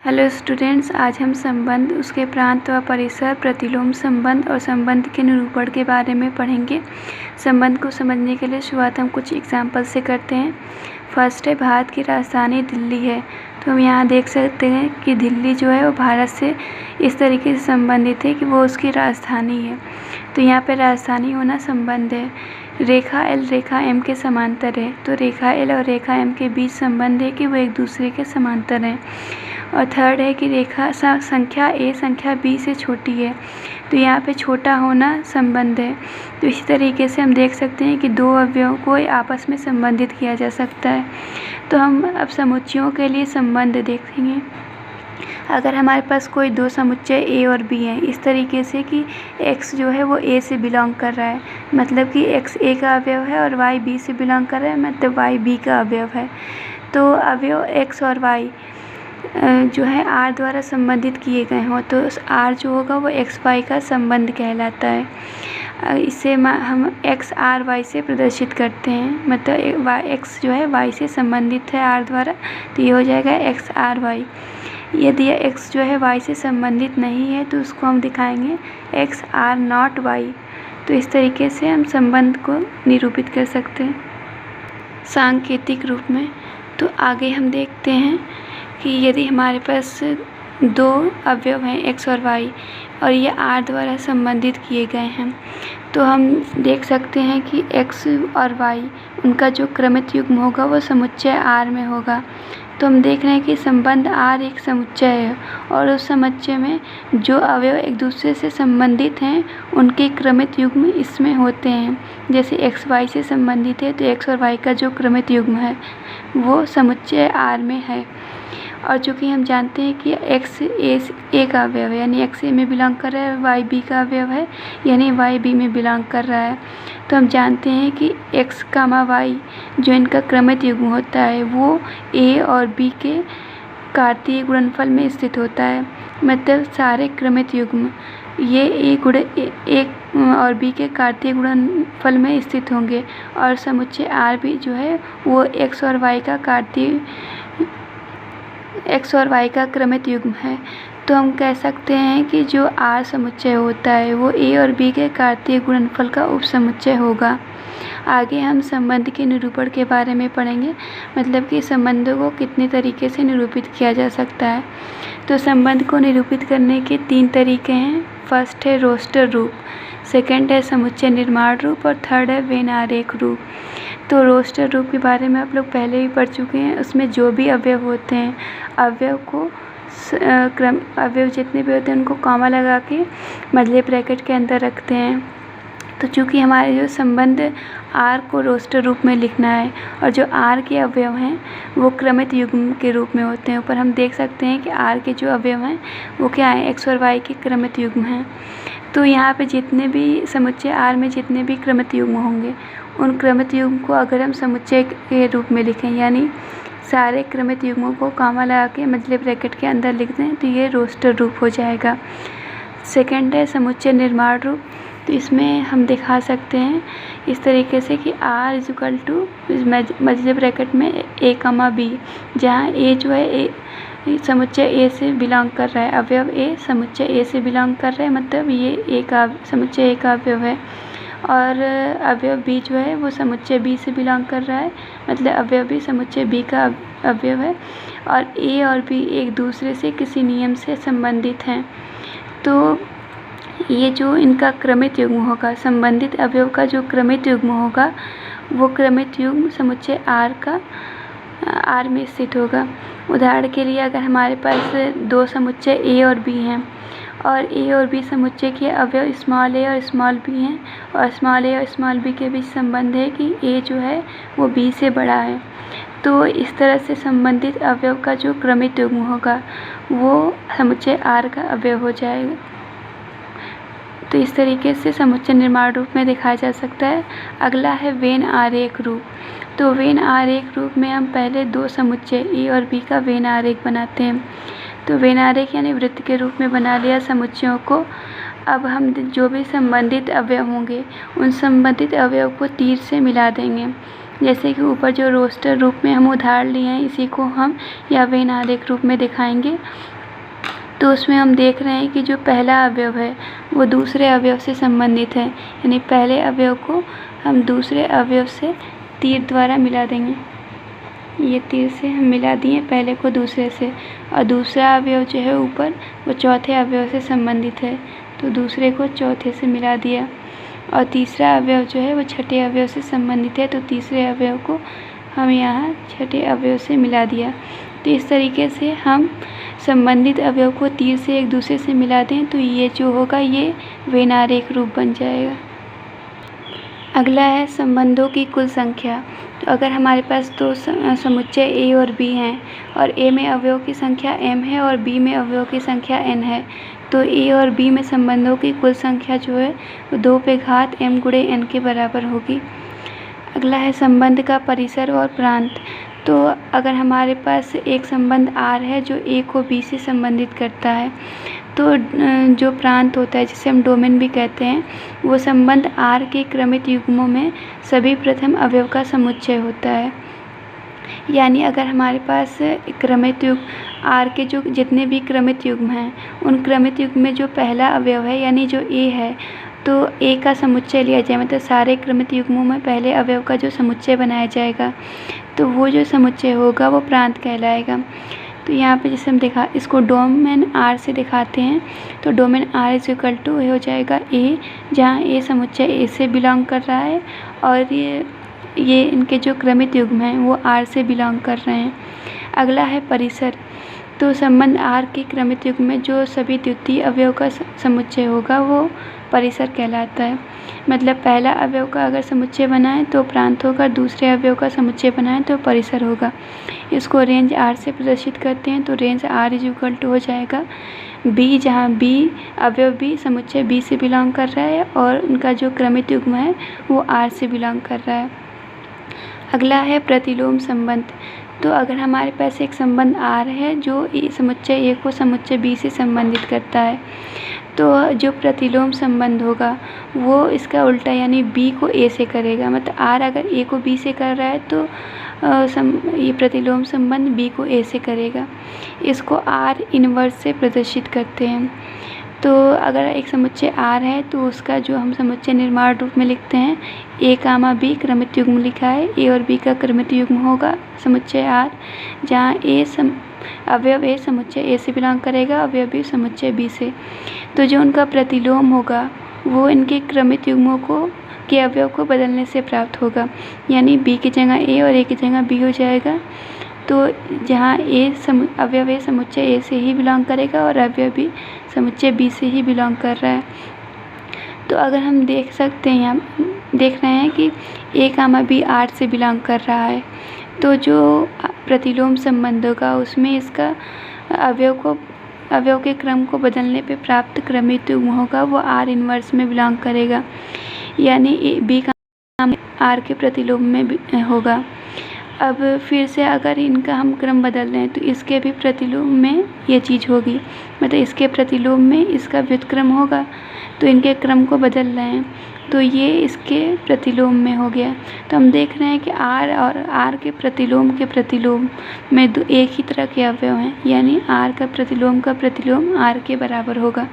Hello students, आज हम संबंध, उसके प्रांत व परिसर, प्रतिलोम संबंध और संबंध के निरूपण के बारे में पढ़ेंगे। संबंध को समझने के लिए शुरुआत हम कुछ एग्जाम्पल से करते हैं। फर्स्ट है, भारत की राजधानी दिल्ली है। तो हम यहाँ देख सकते हैं कि दिल्ली जो है वो भारत से इस तरीके से संबंधित है कि वो उसकी राजधानी है। तो यहाँ पे राजधानी होना संबंध है। रेखा एल रेखा एम के समांतर है, तो रेखा एल और रेखा एम के बीच संबंध है कि वो एक दूसरे के समांतर हैं। और थर्ड है कि रेखा संख्या ए संख्या बी से छोटी है, तो यहाँ पे छोटा होना संबंध है। तो इसी तरीके से हम देख सकते हैं कि दो अवयवों को आपस में संबंधित किया जा सकता है। तो हम अब समुच्चयों के लिए संबंध देखेंगे। अगर हमारे पास कोई दो समुच्चय ए और बी हैं, इस तरीके से कि x जो है वो a से बिलोंग कर रहा है, मतलब कि x a का अवयव है, और y b से बिलोंग कर रहा है, मतलब y b का अवयव है। तो अवयव x और y जो है r द्वारा संबंधित किए गए हों, तो r जो होगा वो x y का संबंध कहलाता है। इसे हम x r y से प्रदर्शित करते हैं, मतलब x जो है y से संबंधित है r द्वारा, तो ये हो जाएगा x r y। यदि x जो है y से संबंधित नहीं है तो उसको हम दिखाएंगे x r नॉट y। तो इस तरीके से हम संबंध को निरूपित कर सकते हैं सांकेतिक रूप में। तो आगे हम देखते हैं कि यदि हमारे पास दो अवयव हैं x और y, और ये r द्वारा संबंधित किए गए हैं, तो हम देख सकते हैं कि x और y उनका जो क्रमित युग्म होगा वो समुच्चय r में होगा। तो हम देख रहे हैं कि संबंध r एक समुच्चय है, और उस समुच्चय में जो अवयव एक दूसरे से संबंधित हैं उनके क्रमित युग्म इसमें होते हैं। जैसे x y से संबंधित है, तो x और y का जो क्रमित युग्म है वो समुच्चय r में है। और चूँकि हम जानते हैं कि x a का अवयव है, यानी x a में बिलोंग कर रहा है, y b का अवयव है, यानी y b में बिलोंग कर रहा है। तो हम जानते हैं कि x, y जो इनका क्रमित युग्म होता है वो a और b के कार्तीय गुणनफल में स्थित होता है। मतलब सारे क्रमित युग्म ये a और b के कार्तीय गुणनफल में स्थित होंगे, और समुच्चय r भी जो है वो x और y का क्रमित युग्म है। तो हम कह सकते हैं कि जो r समुच्चय होता है वो a और b के कार्तीय गुणनफल का उपसमुच्चय होगा। आगे हम संबंध के निरूपण के बारे में पढ़ेंगे, मतलब कि संबंधों को कितने तरीके से निरूपित किया जा सकता है। तो संबंध को निरूपित करने के तीन तरीके हैं। फर्स्ट है रोस्टर रूप, सेकंड है समुच्चय निर्माण रूप, और थर्ड है वेन आरेख रूप। तो रोस्टर रूप के बारे में आप लोग पहले ही पढ़ चुके हैं। उसमें जो भी अवयव होते हैं, अवयव जितने भी होते हैं उनको कॉमा लगा के मझले ब्रैकेट के अंदर रखते हैं। तो चूँकि हमारे जो संबंध r को रोस्टर रूप में लिखना है, और जो r के अवयव हैं वो क्रमित युग्म के रूप में होते हैं। ऊपर हम देख सकते हैं कि r के जो अवयव हैं वो क्या है, x और y के क्रमित युग्म हैं। तो यहाँ पे जितने भी समुच्चय r में जितने भी क्रमित युग्म होंगे, उन क्रमित युग्म को अगर हम समुच्चय के रूप में लिखें, यानी सारे क्रमित युग्मों को कॉमा लगा के मझले ब्रैकेट के अंदर लिख दें, तो ये रोस्टर रूप हो जाएगा। सेकंड है समुच्चय निर्माण रूप। तो इसमें हम दिखा सकते हैं इस तरीके से कि r इज इक्वल टू मझले ब्रैकेट में a, b, जहाँ a जो है समुच्चय a से बिलोंग कर रहा है, अवयव a समुच्चय a से बिलोंग कर रहा है, मतलब ये समुच्चय a का अवयव है। और अवयव b जो है वो समुच्चय b से बिलोंग कर रहा है, मतलब अवयव b समुच्चय b का अवयव है। और a और b एक दूसरे से किसी नियम से संबंधित हैं। तो ये जो इनका क्रमित युग्म होगा, संबंधित अवयव का जो क्रमित युग्म होगा वो क्रमित युग्म समुच्चय r में स्थित होगा। उदाहरण के लिए अगर हमारे पास दो समुच्चय a और b हैं, और a और b समुच्चय के अवयव स्मॉल a और स्मॉल b हैं, और स्मॉल a और स्मॉल b के बीच संबंध है कि a जो है वो b से बड़ा है, तो इस तरह से संबंधित अवयव का जो क्रमित युग्म होगा वो समुच्चय r का अवयव हो जाएगा। तो इस तरीके से समुच्चय निर्माण रूप में दिखाया जा सकता है। अगला है वेन आरेख रूप। तो वेन आरेख रूप में हम पहले दो समुच्चय a और b का वेन आरेख बनाते हैं। तो वेन आरेख यानी वृत्त के रूप में बना लिया समुच्चयों को। अब हम जो भी संबंधित अवयव होंगे उन संबंधित अवयव को तीर से मिला देंगे। जैसे कि ऊपर जो रोस्टर रूप में हम उदाहरण लिए हैं, इसी को हम या वेन आरेख रूप में दिखाएंगे। तो उसमें हम देख रहे हैं कि जो पहला अवयव है वो दूसरे अवयव से संबंधित है, यानी पहले अवयव को हम दूसरे अवयव से तीर द्वारा मिला देंगे। ये तीर से हम मिला दिए पहले को दूसरे से, और दूसरा अवयव जो है ऊपर वो चौथे अवयव से संबंधित है, तो दूसरे को चौथे से मिला दिया। और तीसरा अवयव जो है वो छठे अवयव से संबंधित है, तो तीसरे अवयव को हम यहाँ छठे अवयव से मिला दिया। तो इस तरीके से हम संबंधित अवयव को तीर से एक दूसरे से मिला दें तो ये जो होगा ये वैनारेख रूप बन जाएगा। अगला है संबंधों की कुल संख्या। तो अगर हमारे पास दो समुच्चय ए और बी हैं और ए में अवयव की संख्या m है और बी में अवयव की संख्या n है, तो ए और बी में संबंधों की कुल संख्या जो है वो 2 पे घात m गुणे n के बराबर होगी। अगला है संबंध का परिसर और प्रांत। तो अगर हमारे पास एक संबंध R है जो A को B से संबंधित करता है, तो जो प्रांत होता है जिसे हम डोमेन भी कहते हैं, वो संबंध R के क्रमित युग्मों में सभी प्रथम अवयव का समुच्चय होता है। यानी अगर हमारे पास क्रमित युग्म R के जो जितने भी क्रमित युग्म हैं, उन क्रमित युग्म में जो पहला अवयव है यानी जो A है, तो A का समुच्चय लिया जाए, मतलब सारे क्रमित युग्मों में पहले अवयव का जो समुच्चय बनाया जाएगा, तो वो जो समुच्चय होगा वो प्रांत कहलाएगा। तो यहाँ पे जैसे हम इसको डोमेन R से दिखाते हैं, तो domain R is equal to हो जाएगा A, जहाँ A समुच्चय A से बिलोंग कर रहा है और ये इनके जो क्रमित युग्म हैं वो R से बिलोंग कर रहे हैं। अगला है परिसर। तो संबंध R के क्रमित युग्म में जो सभी द्वितीय अवयव का समुच्चय होगा वो परिसर कहलाता है। मतलब पहला अवयव का अगर समुच्चय बनाएं तो प्रांत होगा, दूसरे अवयव का समुच्चय बनाएं तो परिसर होगा। इसको रेंज R से प्रदर्शित करते हैं, तो range R is equal to हो जाएगा B, जहाँ B अवयव B समुच्चय B से बिलोंग कर रहा है और उनका जो क्रमित युग्म है वो R से बिलोंग कर रहा है। अगला है प्रतिलोम संबंध। तो अगर हमारे पास एक संबंध R है जो समुच्चय A को समुच्चय B से संबंधित करता है, तो जो प्रतिलोम संबंध होगा वो इसका उल्टा यानी B को A से करेगा। मतलब R अगर A को B से कर रहा है तो ये प्रतिलोम संबंध B को A से करेगा। इसको R इनवर्स से प्रदर्शित करते हैं। तो अगर एक समुच्चय R है तो उसका जो हम समुच्चय निर्माण रूप में लिखते हैं, A, B क्रमित युग्म लिखा है, A और B का क्रमित युग्म होगा समुच्चय R, जहाँ अवयव A समुच्चय A से बिलोंग करेगा, अवयव B समुच्चय B से। तो जो उनका प्रतिलोम होगा वो इनके क्रमित युग्मों के अवयव को बदलने से प्राप्त होगा, यानी B की जगह A और A की जगह B हो जाएगा। तो जहाँ अवयव A समुच्चय A से ही बिलोंग करेगा और अवयव B समुच्चय B से ही बिलोंग कर रहा है। तो अगर हम देख सकते हैं, यहाँ देख रहे हैं कि A, B R से बिलोंग कर रहा है, तो जो प्रतिलोम संबंध होगा उसमें इसका अवयव के क्रम को बदलने पे प्राप्त क्रमित युग्म होगा वो R इनवर्स में बिलोंग करेगा, यानी B R के प्रतिलोम में होगा। अब फिर से अगर इनका हम क्रम बदल रहे हैं तो इसके भी प्रतिलोम में ये चीज़ होगी, मतलब इसके प्रतिलोम में इसका व्युत्क्रम होगा, तो इनके क्रम को बदल रहे हैं तो ये इसके प्रतिलोम में हो गया। तो हम देख रहे हैं कि R और R के प्रतिलोम में एक ही तरह के अवयव हैं, यानी R का प्रतिलोम R के बराबर होगा।